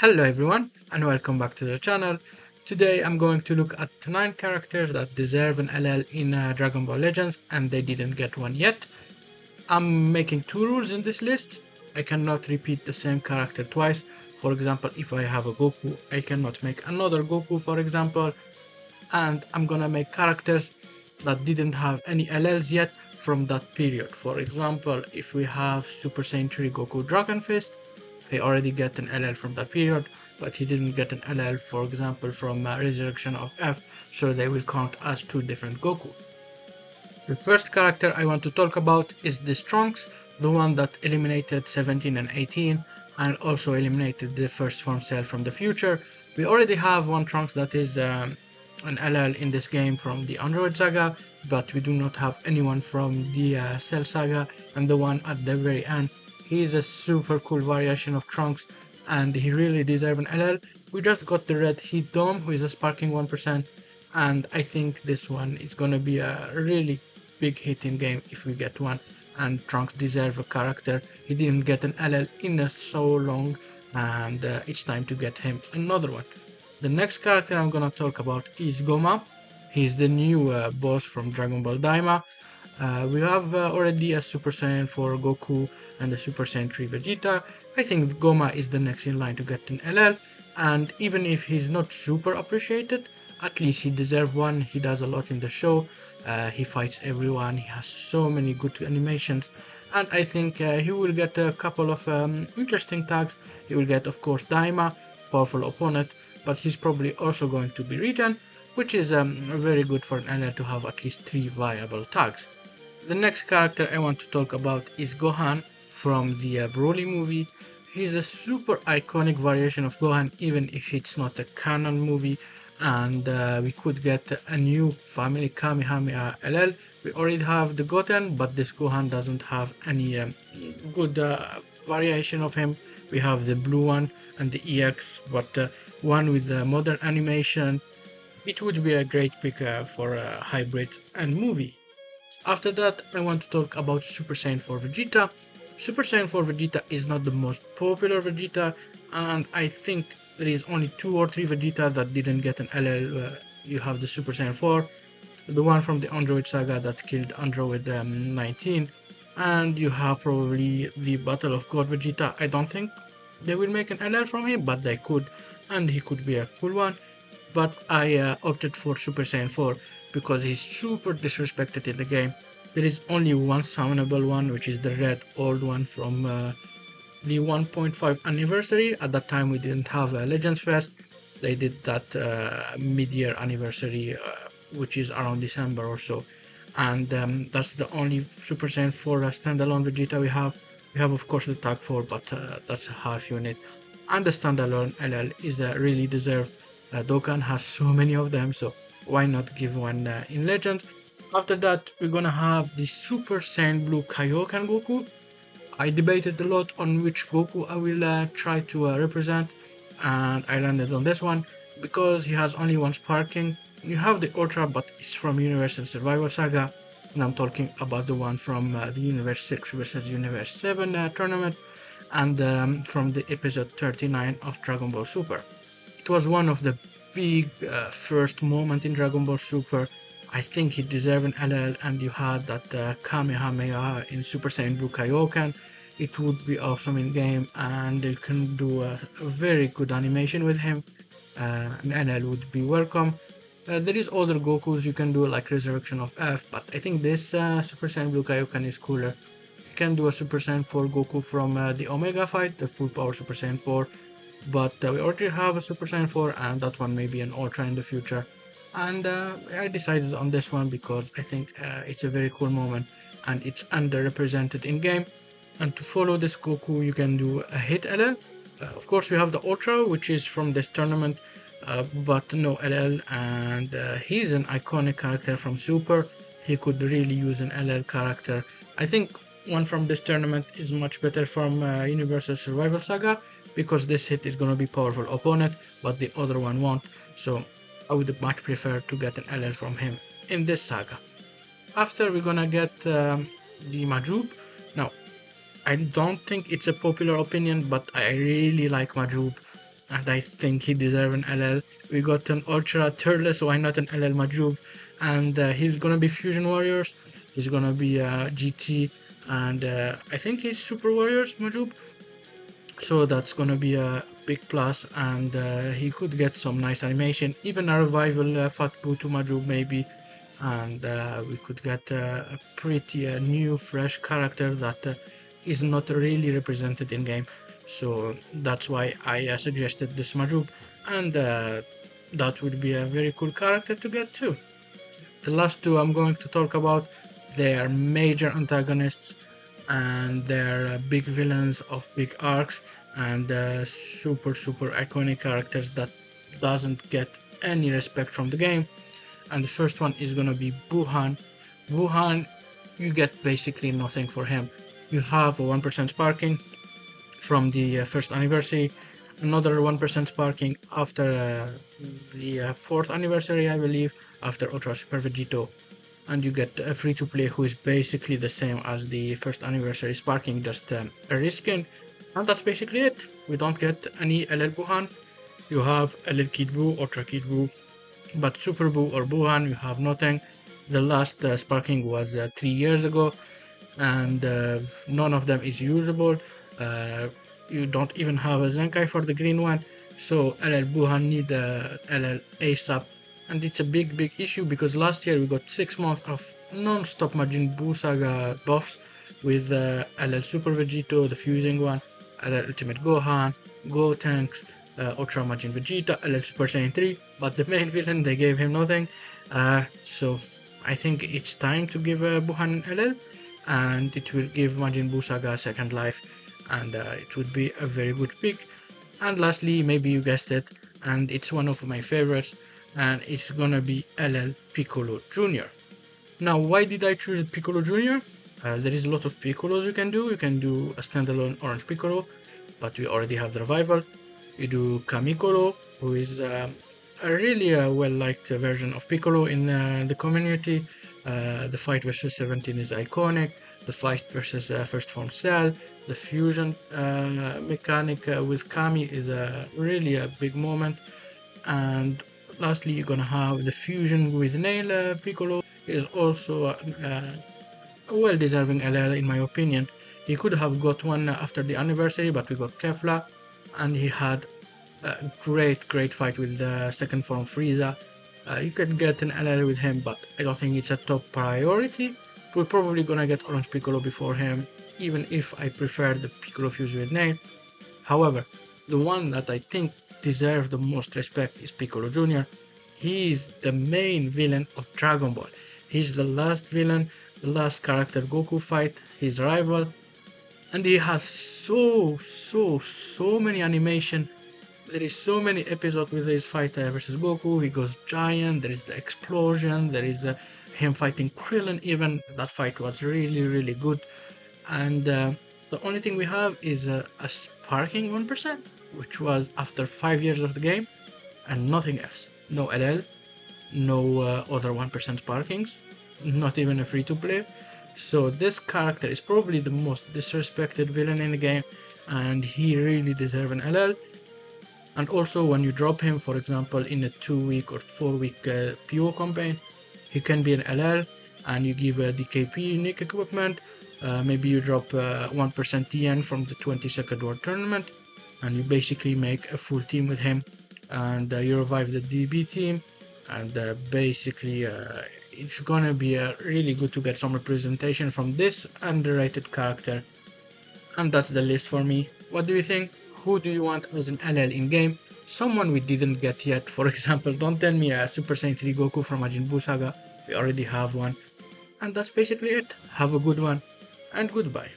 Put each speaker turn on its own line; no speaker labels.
Hello everyone and welcome back to the channel. Today I'm going to look at 9 characters that deserve an LL in Dragon Ball Legends and they didn't get one yet. I'm making 2 rules in this list. I cannot repeat the same character twice. For example, if I have a Goku, I cannot make another Goku, for example. And I'm gonna make characters that didn't have any LLs yet from that period. For example, if we have Super Saiyan 3 Goku Dragon Fist, he already get an LL from that period, but he didn't get an LL, for example, from Resurrection of F, so they will count as 2 different Goku. The first character I want to talk about is this Trunks, the one that eliminated 17 and 18, and also eliminated the first form cell from the future. We already have one Trunks that is an LL in this game from the Android saga, but we do not have anyone from the Cell saga, and the one at the very end. He's a super cool variation of Trunks, and he really deserves an LL. We just got the Red Heat Dome, who is a sparking 1%, and I think this one is gonna be a really big hit in game if we get one, and Trunks deserves a character. He didn't get an LL in so long, and it's time to get him another one. The next character I'm gonna talk about is Goma. He's the new boss from Dragon Ball Daima. We have already a Super Saiyan 4 Goku and a Super Saiyan 3 Vegeta. I think Goma is the next in line to get an LL, and even if he's not super appreciated, at least he deserves one. He does a lot in the show. He fights everyone. He has so many good animations, and I think he will get a couple of interesting tags. He will get, of course, Daima, powerful opponent, but he's probably also going to be Regen, which is very good for an LL to have at least 3 viable tags. The next character I want to talk about is Gohan from the Broly movie. He's a super iconic variation of Gohan, even if it's not a canon movie, and we could get a new family Kamehameha LL. We already have the Goten, but this Gohan doesn't have any good variation of him. We have the blue one and the EX, but one with modern animation. It would be a great pick for a hybrid and movie. After that, I want to talk about Super Saiyan 4 Vegeta. Super Saiyan 4 Vegeta is not the most popular Vegeta, and I think there is only 2 or 3 Vegeta that didn't get an LL. You have the Super Saiyan 4, the one from the Android saga that killed Android 19, and you have probably the Battle of God Vegeta. I don't think they will make an LL from him, but they could, and he could be a cool one. But I opted for Super Saiyan 4 because he's super disrespected in the game. There is only one summonable one, which is the red old one from the 1.5 anniversary. At that time we didn't have a Legends Fest. They did that mid-year anniversary, which is around December or so. And that's the only Super Saiyan 4 standalone Vegeta we have. We have of course the Tag 4, but that's a half unit. And the standalone LL is really deserved. Dokkan has so many of them, so why not give one in Legend? After that, we're gonna have the Super Saiyan Blue Kaioken Goku. I debated a lot on which Goku I will try to represent, and I landed on this one because he has only one sparking. You have the Ultra, but it's from Universe and Survival Saga, and I'm talking about the one from the Universe 6 versus Universe 7 tournament, and from the episode 39 of Dragon Ball Super. It was one of the big first moment in Dragon Ball Super. I think he deserved an LL, and you had that Kamehameha in Super Saiyan Blue Kaioken. It would be awesome in game, and you can do a very good animation with him. An LL would be welcome. There is other Gokus you can do like Resurrection of F, but I think this Super Saiyan Blue Kaioken is cooler. You can do a Super Saiyan 4 Goku from the Omega fight, the full power Super Saiyan 4, but we already have a Super Saiyan 4 and that one may be an Ultra in the future. And I decided on this one because I think it's a very cool moment and it's underrepresented in game. And to follow this Goku, you can do a hit LL. Of course, we have the Ultra, which is from this tournament, but no LL, and he's an iconic character from Super. He could really use an LL character. I think one from this tournament is much better from Universal Survival Saga, because this hit is gonna be powerful opponent, but the other one won't. So I would much prefer to get an LL from him in this saga. After we're gonna get the Majub. Now, I don't think it's a popular opinion, but I really like Majub. and I think he deserves an LL. We got an Ultra Turles, why not an LL Majub? And he's gonna be Fusion Warriors, he's gonna be GT, and I think he's Super Warriors Majub. So that's gonna be a big plus, and he could get some nice animation, even a revival Fat Butu Majub maybe, and we could get a pretty new fresh character that is not really represented in game. So that's why I suggested this Majub, and that would be a very cool character to get too. The last two I'm going to talk about, they are major antagonists, and they're big villains of big arcs, and super iconic characters that doesn't get any respect from the game. And the first one is gonna be Buhan. Buhan, you get basically nothing for him. You have a 1% sparking from the first anniversary, another 1% sparking after the fourth anniversary, I believe, after Ultra Super Vegito, and you get a free to play who is basically the same as the first anniversary sparking, just a reskin, and that's basically it. We don't get any LL Buhan. You have LL Kid Buu, Ultra Kid Buu, but Super Buu or Buhan, you have nothing. The last sparking was 3 years ago, and none of them is usable. You don't even have a Zenkai for the green one, so LL Buhan need LL ASAP, and it's a big issue because last year we got 6 months of non-stop Majin Buu saga buffs with LL Super Vegito, the fusing one, LL Ultimate Gohan, Gotenks, Ultra Majin Vegeta, LL Super Saiyan 3, but the main villain, they gave him nothing. So I think it's time to give Buhan LL, and it will give Majin Buu Saga a second life, and it would be a very good pick. And lastly, maybe you guessed it, and it's one of my favorites, and it's gonna be LL Piccolo Jr. Now, why did I choose Piccolo Jr.? There is a lot of Piccolos you can do. You can do a standalone Orange Piccolo, but we already have the revival. You do Kamikolo, who is a really well-liked version of Piccolo in the community. The fight versus 17 is iconic. The fight versus First Form Cell, the fusion mechanic with Kami is really a big moment. And lastly, you're gonna have the fusion with Nail Piccolo, is also a well-deserving LL in my opinion. He could have got one after the anniversary, but we got Kefla, and he had a great fight with the second form Frieza. You could get an LL with him, but I don't think it's a top priority. We're probably gonna get Orange Piccolo before him, even if I prefer the Piccolo fuse with Nail. However, the one that I think deserves the most respect is Piccolo Jr. He's the main villain of Dragon Ball. He's the last villain, the last character Goku fight, his rival, and he has so many animation. There is so many episodes with his fight versus Goku. He goes giant, there is the explosion, there is him fighting Krillin even. That fight was really good. And the only thing we have is a sparking 1%, which was after 5 years of the game, and nothing else. No LL, no other 1% sparkings, not even a free to play. So this character is probably the most disrespected villain in the game, and he really deserves an LL. And also when you drop him, for example, in a 2-week or 4-week PO campaign, he can be an LL, and you give a DKP Nick equipment. Maybe you drop 1% TN from the 22nd World Tournament, and you basically make a full team with him, and you revive the DB team, and basically it's gonna be really good to get some representation from this underrated character. And that's the list for me. What do you think? Who do you want as an LL in game? Someone we didn't get yet. For example, don't tell me a Super Saiyan 3 Goku from Majin Buu Saga. We already have one. And that's basically it. Have a good one, and goodbye.